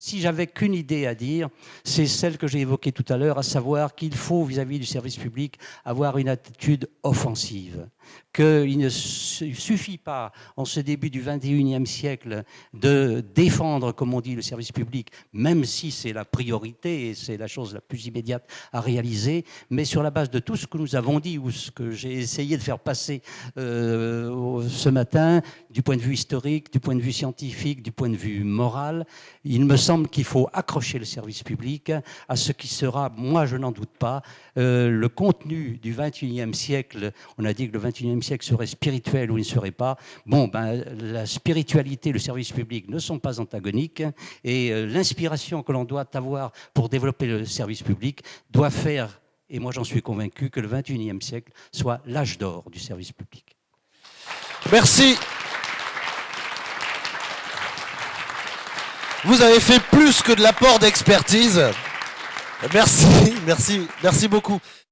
Si j'avais qu'une idée à dire, c'est celle que j'ai évoquée tout à l'heure, à savoir qu'il faut, vis-à-vis du service public, avoir une attitude offensive. Qu'il ne suffit pas, en ce début du XXIe siècle, de défendre, comme on dit, le service public, même si c'est la priorité et c'est la chose la plus immédiate à réaliser, mais sur la base de tout ce que nous avons dit ou ce que j'ai essayé de faire passer ce matin, du point de vue historique, du point de vue scientifique, du point de vue moral, il me semble qu'il faut accrocher le service public à ce qui sera, moi je n'en doute pas, le contenu du XXIe siècle. On a dit que le XXIe siècle serait spirituel ou il ne serait pas. Bon, ben, la spiritualité et le service public ne sont pas antagoniques et l'inspiration que l'on doit avoir pour développer le service public doit faire, et moi j'en suis convaincu, que le XXIe siècle soit l'âge d'or du service public. Merci. Vous avez fait plus que de l'apport d'expertise. Merci beaucoup.